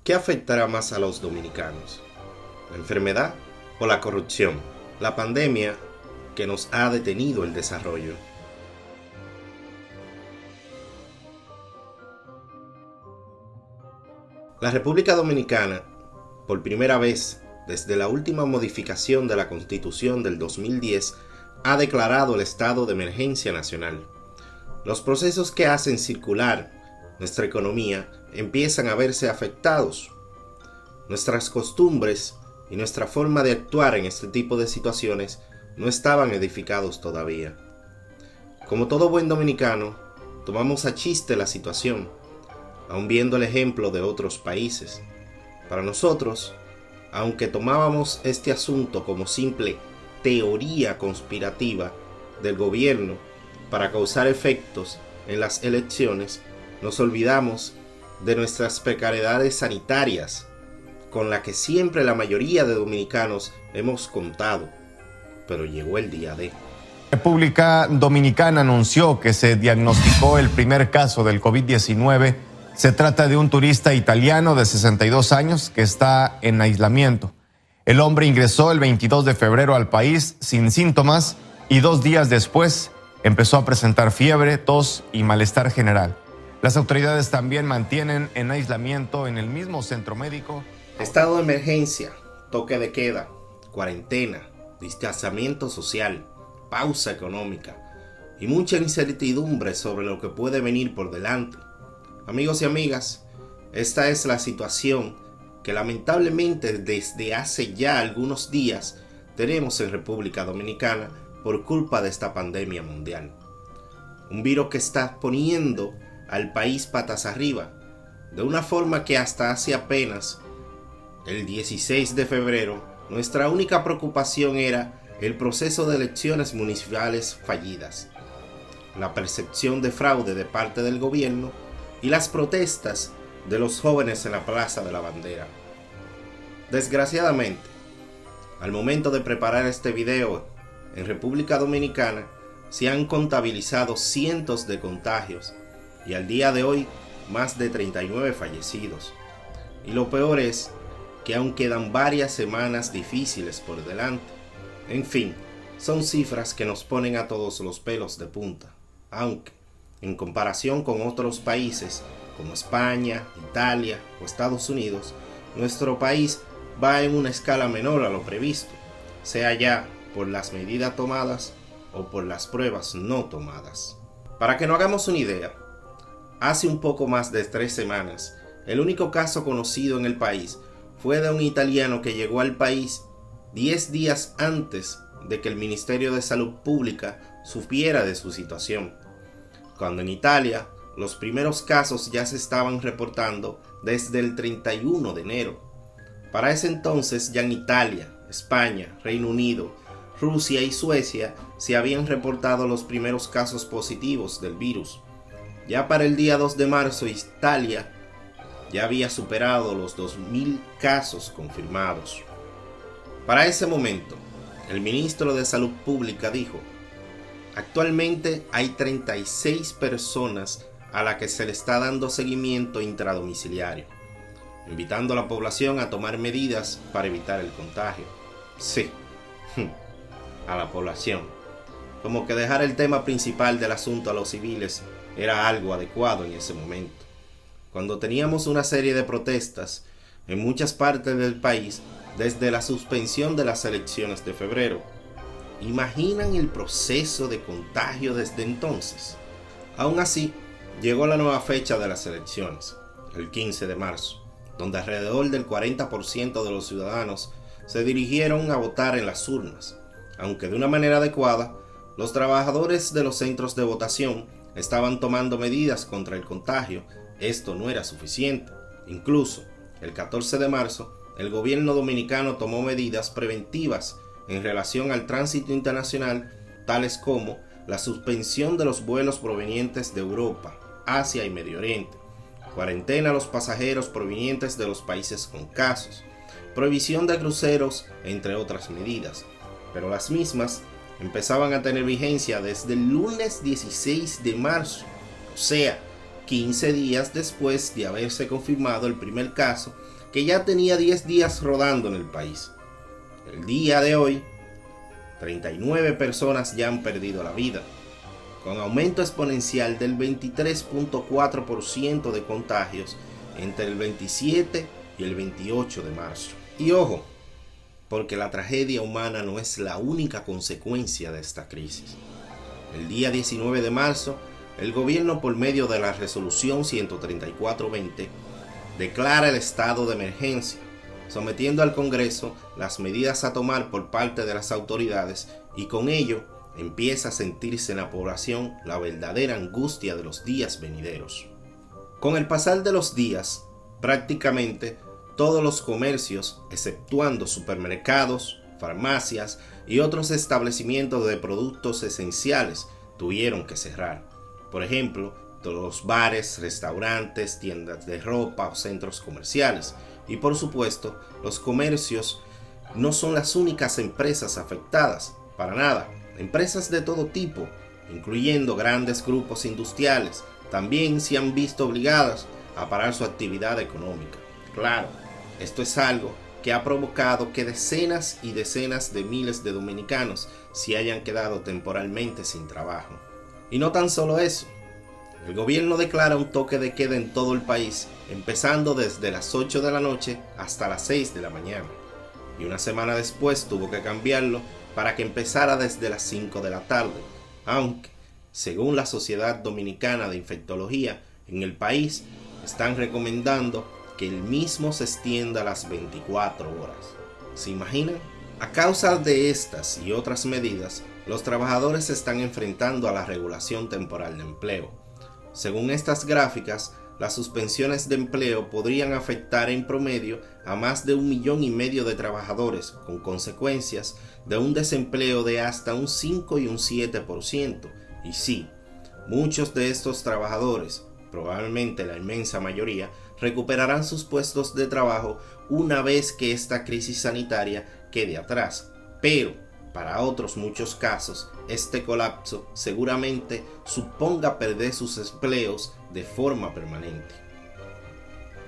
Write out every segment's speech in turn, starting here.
¿Qué afectará más a los dominicanos? ¿La enfermedad o la corrupción? La pandemia que nos ha detenido el desarrollo. La República Dominicana, por primera vez desde la última modificación de la Constitución del 2010, ha declarado el estado de emergencia nacional. Los procesos que hacen circular nuestra economía empiezan a verse afectados. Nuestras costumbres y nuestra forma de actuar en este tipo de situaciones no estaban edificados todavía. Como todo buen dominicano, tomamos a chiste la situación, aun viendo el ejemplo de otros países. Para nosotros, aunque tomábamos este asunto como simple teoría conspirativa del gobierno para causar efectos en las elecciones, nos olvidamos de nuestras precariedades sanitarias, con la que siempre la mayoría de dominicanos hemos contado, pero llegó el día de. República Dominicana anunció que se diagnosticó el primer caso del COVID-19. Se trata de un turista italiano de 62 años que está en aislamiento. El hombre ingresó el 22 de febrero al país sin síntomas y 2 días después empezó a presentar fiebre, tos y malestar general. Las autoridades también mantienen en aislamiento en el mismo centro médico. Estado de emergencia, toque de queda, cuarentena, distanciamiento social, pausa económica y mucha incertidumbre sobre lo que puede venir por delante. Amigos y amigas, esta es la situación que lamentablemente desde hace ya algunos días tenemos en República Dominicana por culpa de esta pandemia mundial. Un virus que está poniendo al país patas arriba, de una forma que hasta hace apenas el 16 de febrero, nuestra única preocupación era el proceso de elecciones municipales fallidas, la percepción de fraude de parte del gobierno y las protestas de los jóvenes en la Plaza de la Bandera. Desgraciadamente, al momento de preparar este video, en República Dominicana se han contabilizado cientos de contagios y al día de hoy más de 39 fallecidos. Y lo peor es que aún quedan varias semanas difíciles por delante. En fin, son cifras que nos ponen a todos los pelos de punta, aunque en comparación con otros países como España, Italia o Estados Unidos, nuestro país va en una escala menor a lo previsto, sea ya por las medidas tomadas o por las pruebas no tomadas. Para que nos hagamos una idea, hace un poco más de 3 semanas, el único caso conocido en el país fue de un italiano que llegó al país 10 días antes de que el Ministerio de Salud Pública supiera de su situación, cuando en Italia los primeros casos ya se estaban reportando desde el 31 de enero. Para ese entonces ya en Italia, España, Reino Unido, Rusia y Suecia se habían reportado los primeros casos positivos del virus. Ya para el día 2 de marzo Italia ya había superado los 2.000 casos confirmados. Para ese momento, el ministro de Salud Pública dijo: actualmente hay 36 personas a las que se le está dando seguimiento intradomiciliario, invitando a la población a tomar medidas para evitar el contagio. Sí, a la población. Como que dejar el tema principal del asunto a los civiles era algo adecuado en ese momento. Cuando teníamos una serie de protestas en muchas partes del país desde la suspensión de las elecciones de febrero. ¿Imaginan el proceso de contagio desde entonces? Aún así, llegó la nueva fecha de las elecciones, el 15 de marzo, donde alrededor del 40% de los ciudadanos se dirigieron a votar en las urnas. Aunque de una manera adecuada, los trabajadores de los centros de votación estaban tomando medidas contra el contagio. Esto no era suficiente. Incluso, el 14 de marzo, el gobierno dominicano tomó medidas preventivas en relación al tránsito internacional, tales como la suspensión de los vuelos provenientes de Europa, Asia y Medio Oriente, cuarentena a los pasajeros provenientes de los países con casos, prohibición de cruceros, entre otras medidas. Pero las mismas empezaban a tener vigencia desde el lunes 16 de marzo, o sea, 15 días después de haberse confirmado el primer caso que ya tenía 10 días rodando en el país. El día de hoy, 39 personas ya han perdido la vida, con aumento exponencial del 23.4% de contagios entre el 27 y el 28 de marzo. Y ojo, porque la tragedia humana no es la única consecuencia de esta crisis. El día 19 de marzo, el gobierno, por medio de la resolución 134-20, declara el estado de emergencia, sometiendo al Congreso las medidas a tomar por parte de las autoridades, y con ello empieza a sentirse en la población la verdadera angustia de los días venideros. Con el pasar de los días, prácticamente todos los comercios, exceptuando supermercados, farmacias y otros establecimientos de productos esenciales, tuvieron que cerrar. Por ejemplo, todos los bares, restaurantes, tiendas de ropa o centros comerciales. Y por supuesto, los comercios no son las únicas empresas afectadas, para nada. Empresas de todo tipo, incluyendo grandes grupos industriales, también se han visto obligadas a parar su actividad económica. Claro, esto es algo que ha provocado que decenas y decenas de miles de dominicanos se hayan quedado temporalmente sin trabajo. Y no tan solo eso, el gobierno declara un toque de queda en todo el país, empezando desde las 8 de la noche hasta las 6 de la mañana. Y una semana después tuvo que cambiarlo para que empezara desde las 5 de la tarde, aunque, según la Sociedad Dominicana de Infectología, en el país están recomendando que el mismo se extienda a las 24 horas. ¿Se imaginan? A causa de estas y otras medidas, los trabajadores se están enfrentando a la regulación temporal de empleo. Según estas gráficas, las suspensiones de empleo podrían afectar en promedio a más de 1,5 millones de trabajadores, con consecuencias de un desempleo de hasta un 5 y un 7%. Y sí, muchos de estos trabajadores, probablemente la inmensa mayoría, recuperarán sus puestos de trabajo una vez que esta crisis sanitaria quede atrás. Pero, para otros muchos casos, este colapso seguramente suponga perder sus empleos de forma permanente.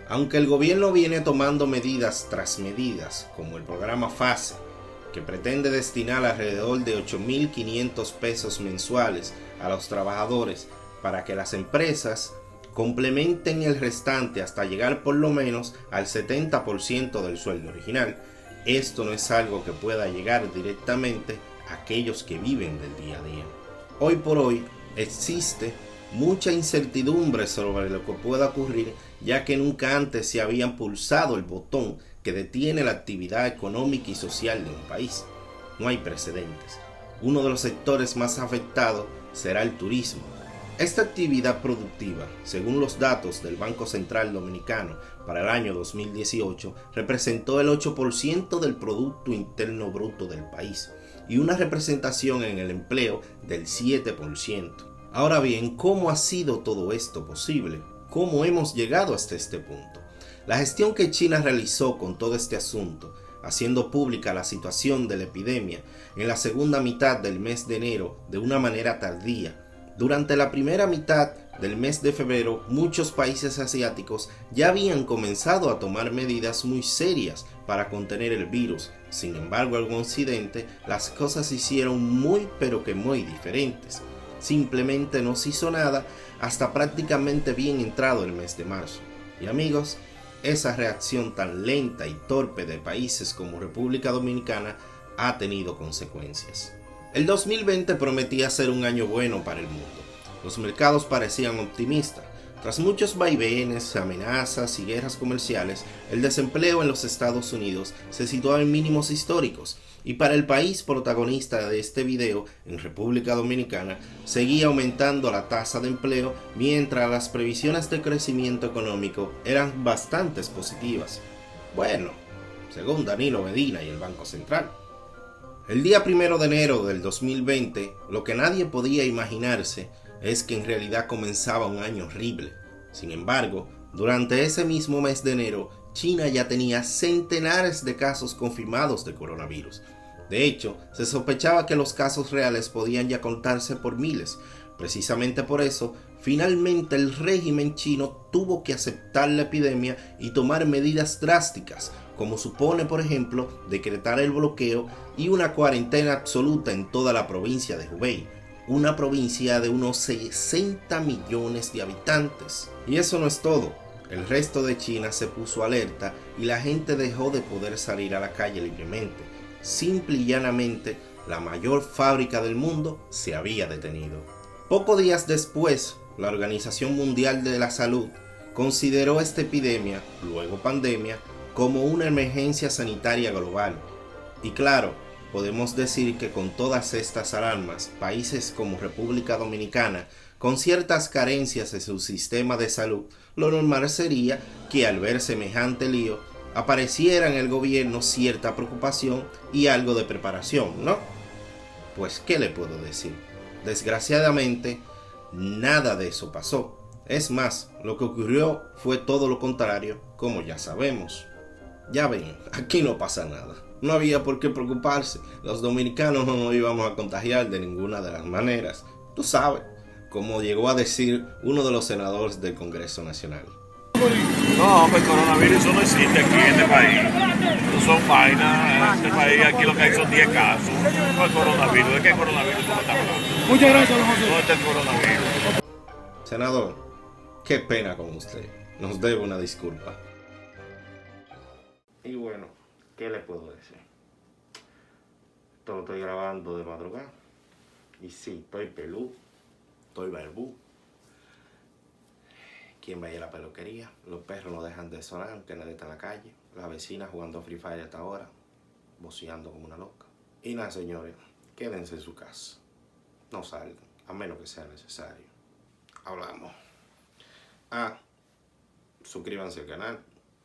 Aunque el gobierno viene tomando medidas tras medidas, como el programa FASE, que pretende destinar alrededor de 8.500 pesos mensuales a los trabajadores para que las empresas complementen el restante hasta llegar por lo menos al 70% del sueldo original, esto no es algo que pueda llegar directamente a aquellos que viven del día a día. Hoy por hoy existe mucha incertidumbre sobre lo que pueda ocurrir, ya que nunca antes se había pulsado el botón que detiene la actividad económica y social de un país. No hay precedentes. Uno de los sectores más afectados será el turismo. Esta actividad productiva, según los datos del Banco Central Dominicano para el año 2018, representó el 8% del Producto Interno Bruto del país y una representación en el empleo del 7%. Ahora bien, ¿cómo ha sido todo esto posible? ¿Cómo hemos llegado hasta este punto? La gestión que China realizó con todo este asunto, haciendo pública la situación de la epidemia en la segunda mitad del mes de enero de una manera tardía. Durante la primera mitad del mes de febrero, muchos países asiáticos ya habían comenzado a tomar medidas muy serias para contener el virus. Sin embargo, en Occidente las cosas se hicieron muy diferentes. Simplemente no se hizo nada hasta prácticamente bien entrado el mes de marzo. Y amigos, esa reacción tan lenta y torpe de países como República Dominicana ha tenido consecuencias. El 2020 prometía ser un año bueno para el mundo. Los mercados parecían optimistas. Tras muchos vaivenes, amenazas y guerras comerciales, el desempleo en los Estados Unidos se situaba en mínimos históricos. Y para el país protagonista de este video, en República Dominicana, seguía aumentando la tasa de empleo, mientras las previsiones de crecimiento económico eran bastante positivas. Bueno, según Danilo Medina y el Banco Central. El día 1 de enero del 2020, lo que nadie podía imaginarse es que en realidad comenzaba un año horrible. Sin embargo, durante ese mismo mes de enero, China ya tenía centenares de casos confirmados de coronavirus. De hecho, se sospechaba que los casos reales podían ya contarse por miles. Precisamente por eso, finalmente el régimen chino tuvo que aceptar la epidemia y tomar medidas drásticas, como supone, por ejemplo, decretar el bloqueo y una cuarentena absoluta en toda la provincia de Hubei, una provincia de unos 60 millones de habitantes. Y eso no es todo. El resto de China se puso alerta y la gente dejó de poder salir a la calle libremente. Simple y llanamente, la mayor fábrica del mundo se había detenido. Pocos días después, la Organización Mundial de la Salud consideró esta epidemia, luego pandemia, como una emergencia sanitaria global. Y claro, podemos decir que con todas estas alarmas, países como República Dominicana, con ciertas carencias en su sistema de salud, lo normal sería que al ver semejante lío, apareciera en el gobierno cierta preocupación y algo de preparación, ¿no? Pues, ¿qué le puedo decir? Desgraciadamente, nada de eso pasó. Es más, lo que ocurrió fue todo lo contrario, como ya sabemos. Ya ven, aquí no pasa nada. No había por qué preocuparse. Los dominicanos no nos íbamos a contagiar de ninguna de las maneras. Tú sabes, como llegó a decir uno de los senadores del Congreso Nacional. No, pues el coronavirus no existe aquí en este país. No son vainas. En este país aquí lo que hay son 10 casos. No es coronavirus. ¿De qué coronavirus tú me estás hablando? Muchas gracias, don José. ¿Dónde está el coronavirus? Senador, qué pena con usted. Nos debe una disculpa. Y bueno, ¿qué le puedo decir? Esto lo estoy grabando de madrugada. Y sí, estoy pelú, estoy barbú. ¿Quién va a ir a la peluquería? Los perros no dejan de sonar, aunque nadie está en la calle. La vecina jugando Free Fire hasta ahora, voceando como una loca. Y nada, señores, quédense en su casa. No salgan, a menos que sea necesario. Hablamos. Suscríbanse al canal,